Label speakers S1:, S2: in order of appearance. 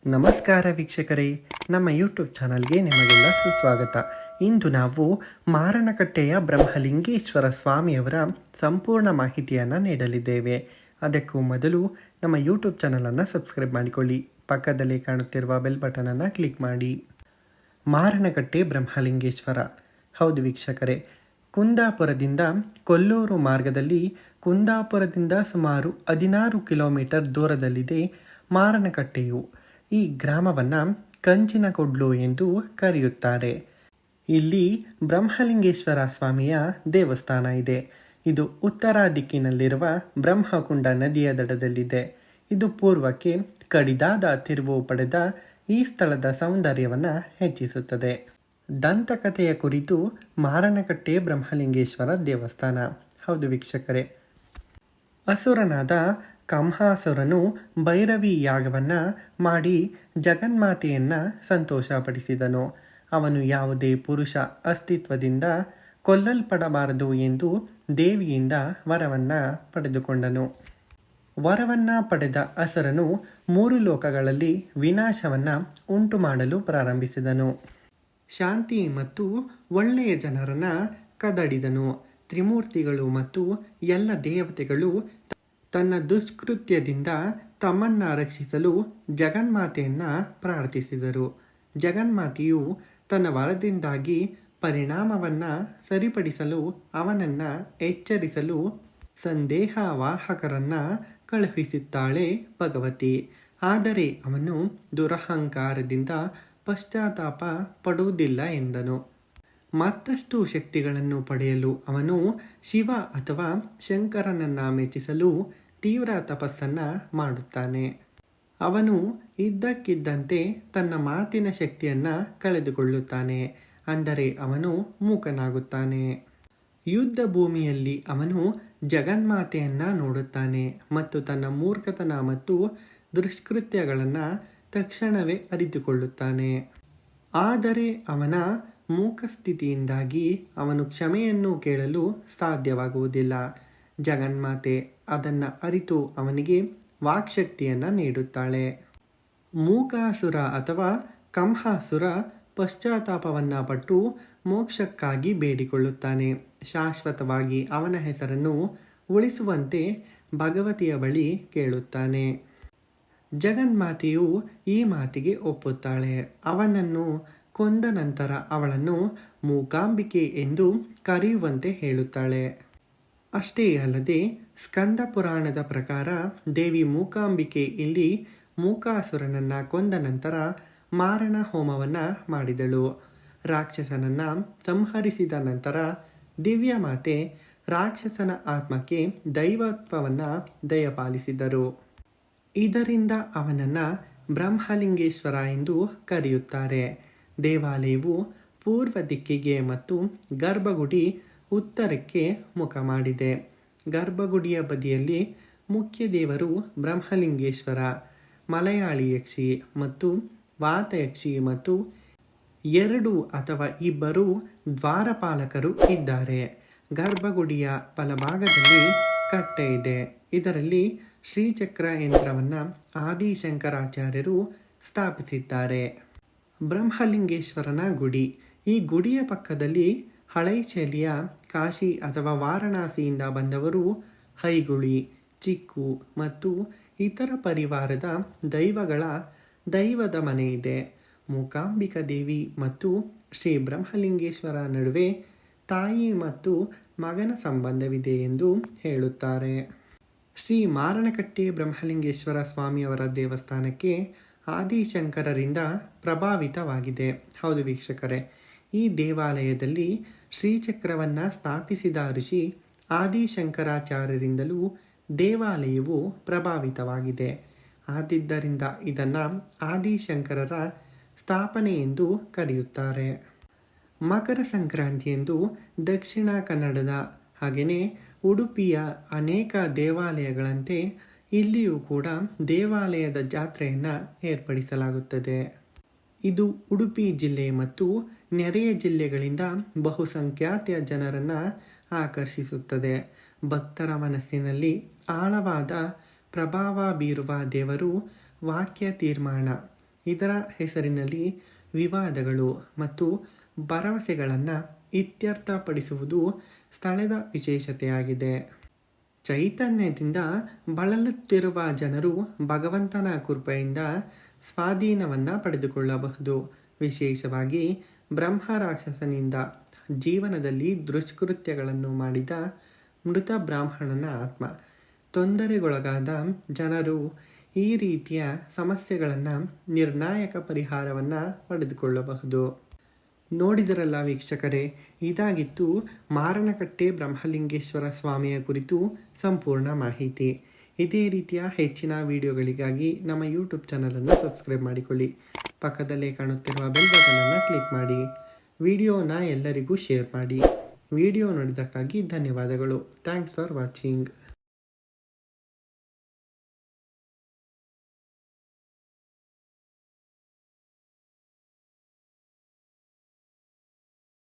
S1: ನಮಸ್ಕಾರ ವೀಕ್ಷಕರೇ, ನಮ್ಮ ಯೂಟ್ಯೂಬ್ ಚಾನಲ್ಗೆ ನಿಮಗೆಲ್ಲ ಸುಸ್ವಾಗತ. ಇಂದು ನಾವು ಮಾರಣಕಟ್ಟೆಯ ಬ್ರಹ್ಮಲಿಂಗೇಶ್ವರ ಸ್ವಾಮಿಯವರ ಸಂಪೂರ್ಣ ಮಾಹಿತಿಯನ್ನು ನೀಡಲಿದ್ದೇವೆ. ಅದಕ್ಕೂ ಮೊದಲು ನಮ್ಮ ಯೂಟ್ಯೂಬ್ ಚಾನಲನ್ನು ಸಬ್ಸ್ಕ್ರೈಬ್ ಮಾಡಿಕೊಳ್ಳಿ, ಪಕ್ಕದಲ್ಲಿ ಕಾಣುತ್ತಿರುವ ಬೆಲ್ ಬಟನನ್ನು ಕ್ಲಿಕ್ ಮಾಡಿ. ಮಾರಣಕಟ್ಟೆ ಬ್ರಹ್ಮಲಿಂಗೇಶ್ವರ. ಹೌದು ವೀಕ್ಷಕರೇ, ಕುಂದಾಪುರದಿಂದ ಕೊಲ್ಲೂರು ಮಾರ್ಗದಲ್ಲಿ ಕುಂದಾಪುರದಿಂದ ಸುಮಾರು 16 ಕಿಲೋಮೀಟರ್ ದೂರದಲ್ಲಿದೆ ಮಾರಣಕಟ್ಟೆಯು. ಈ ಗ್ರಾಮವನ್ನು ಕಂಚಿನಕೊಡ್ಲು ಎಂದು ಕರೆಯುತ್ತಾರೆ. ಇಲ್ಲಿ ಬ್ರಹ್ಮಲಿಂಗೇಶ್ವರ ಸ್ವಾಮಿಯ ದೇವಸ್ಥಾನ ಇದೆ. ಇದು ಉತ್ತರ ದಿಕ್ಕಿನಲ್ಲಿರುವ ಬ್ರಹ್ಮಕುಂಡ ನದಿಯ ದಡದಲ್ಲಿದೆ. ಇದು ಪೂರ್ವಕ್ಕೆ ಕಡಿದಾದ ತಿರುವು ಪಡೆದ ಈ ಸ್ಥಳದ ಸೌಂದರ್ಯವನ್ನು ಹೆಚ್ಚಿಸುತ್ತದೆ. ದಂತಕಥೆಯ ಕುರಿತು ಮಾರಣಕಟ್ಟೆ ಬ್ರಹ್ಮಲಿಂಗೇಶ್ವರ ದೇವಸ್ಥಾನ. ಹೌದು ವೀಕ್ಷಕರೇ, ಅಸುರನಾದ ಕಂಹಾಸುರನು ಭೈರವಿ ಯಾಗವನ್ನು ಮಾಡಿ ಜಗನ್ಮಾತೆಯನ್ನು ಸಂತೋಷಪಡಿಸಿದನು. ಅವನು ಯಾವುದೇ ಪುರುಷ ಅಸ್ತಿತ್ವದಿಂದ ಕೊಲ್ಲಲ್ಪಡಬಾರದು ಎಂದು ದೇವಿಯಿಂದ ವರವನ್ನು ಪಡೆದುಕೊಂಡನು. ವರವನ್ನು ಪಡೆದ ಅಸುರನು 3 ಲೋಕಗಳಲ್ಲಿ ವಿನಾಶವನ್ನು ಉಂಟು ಮಾಡಲು ಪ್ರಾರಂಭಿಸಿದನು. ಶಾಂತಿ ಮತ್ತು ಒಳ್ಳೆಯ ಜನರನ್ನು ಕದಡಿದನು. ತ್ರಿಮೂರ್ತಿಗಳು ಮತ್ತು ಎಲ್ಲ ದೇವತೆಗಳು ತನ್ನ ದುಷ್ಕೃತ್ಯದಿಂದ ತಮ್ಮನ್ನು ರಕ್ಷಿಸಲು ಜಗನ್ಮಾತೆಯನ್ನು ಪ್ರಾರ್ಥಿಸಿದರು. ಜಗನ್ಮಾತೆಯು ತನ್ನ ವರದಿಂದಾಗಿ ಪರಿಣಾಮವನ್ನು ಸರಿಪಡಿಸಲು ಅವನನ್ನು ಎಚ್ಚರಿಸಲು ಸಂದೇಹವಾಹಕರನ್ನು ಕಳುಹಿಸುತ್ತಾಳೆ ಭಗವತಿ. ಆದರೆ ಅವನು ದುರಹಂಕಾರದಿಂದ ಪಶ್ಚಾತ್ತಾಪ ಪಡುವುದಿಲ್ಲ ಎಂದನು. ಮತ್ತಷ್ಟು ಶಕ್ತಿಗಳನ್ನು ಪಡೆಯಲು ಅವನು ಶಿವ ಅಥವಾ ಶಂಕರನನ್ನು ಮೆಚ್ಚಿಸಲು ತೀವ್ರ ತಪಸ್ಸನ್ನು ಮಾಡುತ್ತಾನೆ. ಅವನು ಇದ್ದಕ್ಕಿದ್ದಂತೆ ತನ್ನ ಮಾತಿನ ಶಕ್ತಿಯನ್ನು ಕಳೆದುಕೊಳ್ಳುತ್ತಾನೆ, ಅಂದರೆ ಅವನು ಮೂಕನಾಗುತ್ತಾನೆ. ಯುದ್ಧ ಭೂಮಿಯಲ್ಲಿ ಅವನು ಜಗನ್ಮಾತೆಯನ್ನು ನೋಡುತ್ತಾನೆ ಮತ್ತು ತನ್ನ ಮೂರ್ಖತನ ಮತ್ತು ದುಷ್ಕೃತ್ಯಗಳನ್ನು ತಕ್ಷಣವೇ ಅರಿತುಕೊಳ್ಳುತ್ತಾನೆ. ಆದರೆ ಅವನ ಮೂಕ ಸ್ಥಿತಿಯಿಂದಾಗಿ ಅವನು ಕ್ಷಮೆಯನ್ನು ಕೇಳಲು ಸಾಧ್ಯವಾಗುವುದಿಲ್ಲ. ಜಗನ್ಮಾತೆ ಅದನ್ನು ಅರಿತು ಅವನಿಗೆ ವಾಕ್ಶಕ್ತಿಯನ್ನು ನೀಡುತ್ತಾಳೆ. ಮೂಕಾಸುರ ಅಥವಾ ಕಂಹಾಸುರ ಪಶ್ಚಾತ್ತಾಪವನ್ನು ಪಟ್ಟು ಮೋಕ್ಷಕ್ಕಾಗಿ ಬೇಡಿಕೊಳ್ಳುತ್ತಾನೆ. ಶಾಶ್ವತವಾಗಿ ಅವನ ಹೆಸರನ್ನು ಉಳಿಸುವಂತೆ ಭಗವತಿಯ ಬಳಿ ಕೇಳುತ್ತಾನೆ. ಜಗನ್ಮಾತೆಯು ಈ ಮಾತಿಗೆ ಒಪ್ಪುತ್ತಾಳೆ. ಅವನನ್ನು ಕೊಂದ ನಂತರ ಅವಳನ್ನು ಮೂಕಾಂಬಿಕೆ ಎಂದು ಕರೆಯುವಂತೆ ಹೇಳುತ್ತಾಳೆ. ಅಷ್ಟೇ ಅಲ್ಲದೆ ಸ್ಕಂದ ಪುರಾಣದ ಪ್ರಕಾರ ದೇವಿ ಮೂಕಾಂಬಿಕೆ ಇಲ್ಲಿ ಮೂಕಾಸುರನನ್ನು ಕೊಂದ ನಂತರ ಮಾರಣ ಹೋಮವನ್ನು ಮಾಡಿದಳು. ರಾಕ್ಷಸನನ್ನು ಸಂಹರಿಸಿದ ನಂತರ ದಿವ್ಯ ಮಾತೆ ರಾಕ್ಷಸನ ಆತ್ಮಕ್ಕೆ ದೈವತ್ವವನ್ನು ದಯಪಾಲಿಸಿದರು. ಇದರಿಂದ ಅವನನ್ನು ಬ್ರಹ್ಮಲಿಂಗೇಶ್ವರ ಎಂದು ಕರೆಯುತ್ತಾರೆ. ದೇವಾಲಯವು ಪೂರ್ವ ದಿಕ್ಕಿಗೆ ಮತ್ತು ಗರ್ಭಗುಡಿ ಉತ್ತರಕ್ಕೆ ಮುಖ ಮಾಡಿದೆ. ಗರ್ಭಗುಡಿಯ ಬದಿಯಲ್ಲಿ ಮುಖ್ಯ ದೇವರು ಬ್ರಹ್ಮಲಿಂಗೇಶ್ವರ, ಮಲಯಾಳಿ ಯಕ್ಷಿ ಮತ್ತು ವಾತಯಕ್ಷಿ ಮತ್ತು 2 ಅಥವಾ 2 ದ್ವಾರಪಾಲಕರು ಇದ್ದಾರೆ. ಗರ್ಭಗುಡಿಯ ಬಲಭಾಗದಲ್ಲಿ ಕಟ್ಟೆ ಇದೆ. ಇದರಲ್ಲಿ ಶ್ರೀಚಕ್ರ ಯಂತ್ರವನ್ನು ಆದಿಶಂಕರಾಚಾರ್ಯರು ಸ್ಥಾಪಿಸಿದ್ದಾರೆ. ಬ್ರಹ್ಮಲಿಂಗೇಶ್ವರನ ಗುಡಿ. ಈ ಗುಡಿಯ ಪಕ್ಕದಲ್ಲಿ ಹಳೈಶೈಲಿಯ ಕಾಶಿ ಅಥವಾ ವಾರಣಾಸಿಯಿಂದ ಬಂದವರು ಹೈಗುಳಿ, ಚಿಕ್ಕು ಮತ್ತು ಇತರ ಪರಿವಾರದ ದೈವಗಳ ದೈವದ ಮನೆ ಇದೆ. ಮೂಕಾಂಬಿಕಾ ದೇವಿ ಮತ್ತು ಶ್ರೀ ಬ್ರಹ್ಮಲಿಂಗೇಶ್ವರ ನಡುವೆ ತಾಯಿ ಮತ್ತು ಮಗನ ಸಂಬಂಧವಿದೆ ಎಂದು ಹೇಳುತ್ತಾರೆ. ಶ್ರೀ ಮಾರಣಕಟ್ಟೆ ಬ್ರಹ್ಮಲಿಂಗೇಶ್ವರ ಸ್ವಾಮಿಯವರ ದೇವಸ್ಥಾನಕ್ಕೆ ಆದಿಶಂಕರರಿಂದ ಪ್ರಭಾವಿತವಾಗಿದೆ. ಹೌದು ವೀಕ್ಷಕರೇ, ಈ ದೇವಾಲಯದಲ್ಲಿ ಶ್ರೀಚಕ್ರವನ್ನು ಸ್ಥಾಪಿಸಿದ ಋಷಿ ಆದಿಶಂಕರಾಚಾರ್ಯರಿಂದಲೂ ದೇವಾಲಯವು ಪ್ರಭಾವಿತವಾಗಿದೆ. ಆದಿದ್ದರಿಂದ ಇದನ್ನು ಆದಿಶಂಕರರ ಸ್ಥಾಪನೆ ಎಂದು ಕರೆಯುತ್ತಾರೆ. ಮಕರ ಸಂಕ್ರಾಂತಿಯಂದು ದಕ್ಷಿಣ ಕನ್ನಡದ ಹಾಗೆಯೇ ಉಡುಪಿಯ ಅನೇಕ ದೇವಾಲಯಗಳಂತೆ ಇಲ್ಲಿಯೂ ಕೂಡ ದೇವಾಲಯದ ಜಾತ್ರೆಯನ್ನು ಏರ್ಪಡಿಸಲಾಗುತ್ತದೆ. ಇದು ಉಡುಪಿ ಜಿಲ್ಲೆ ಮತ್ತು ನೆರೆಯ ಜಿಲ್ಲೆಗಳಿಂದ ಬಹುಸಂಖ್ಯಾತ ಜನರನ್ನು ಆಕರ್ಷಿಸುತ್ತದೆ. ಭಕ್ತರ ಮನಸ್ಸಿನಲ್ಲಿ ಆಳವಾದ ಪ್ರಭಾವ ಬೀರುವ ದೇವರು ವಾಕ್ಯ ತೀರ್ಮಾನ ಇದರ ಹೆಸರಿನಲ್ಲಿ ವಿವಾದಗಳು ಮತ್ತು ಭರವಸೆಗಳನ್ನು ಇತ್ಯರ್ಥಪಡಿಸುವುದು ಸ್ಥಳದ ವಿಶೇಷತೆಯಾಗಿದೆ. ಚೈತನ್ಯದಿಂದ ಬಳಲುತ್ತಿರುವ ಜನರು ಭಗವಂತನ ಕೃಪೆಯಿಂದ ಸ್ವಾಧೀನವನ್ನು ಪಡೆದುಕೊಳ್ಳಬಹುದು. ವಿಶೇಷವಾಗಿ ಬ್ರಹ್ಮ ರಾಕ್ಷಸನಿಂದ ಜೀವನದಲ್ಲಿ ದುಷ್ಕೃತ್ಯಗಳನ್ನು ಮಾಡಿದ ಮೃತ ಬ್ರಾಹ್ಮಣನ ಆತ್ಮ ತೊಂದರೆಗೊಳಗಾದ ಜನರು ಈ ರೀತಿಯ ಸಮಸ್ಯೆಗಳನ್ನು ನಿರ್ಣಾಯಕ ಪರಿಹಾರವನ್ನು ಪಡೆದುಕೊಳ್ಳಬಹುದು. ನೋಡಿದರಲ್ಲ ವೀಕ್ಷಕರೇ, ಇದಾಗಿತ್ತು ಮಾರಣಕಟ್ಟೆ ಬ್ರಹ್ಮಲಿಂಗೇಶ್ವರ ಸ್ವಾಮಿಯ ಕುರಿತು ಸಂಪೂರ್ಣ ಮಾಹಿತಿ. ಇದೇ ರೀತಿಯ ಹೆಚ್ಚಿನ ವಿಡಿಯೋಗಳಿಗಾಗಿ ನಮ್ಮ ಯೂಟ್ಯೂಬ್ ಚಾನಲನ್ನು ಸಬ್ಸ್ಕ್ರೈಬ್ ಮಾಡಿಕೊಳ್ಳಿ. ಪಕ್ಕದಲ್ಲೇ ಕಾಣುತ್ತಿರುವ ಬೆಲ್ ಬಟನನ್ನು ಕ್ಲಿಕ್ ಮಾಡಿ. ವಿಡಿಯೋನ ಎಲ್ಲರಿಗೂ ಶೇರ್ ಮಾಡಿ. ವಿಡಿಯೋ ನೋಡಿದ್ದಕ್ಕಾಗಿ ಧನ್ಯವಾದಗಳು. Thanks for watching.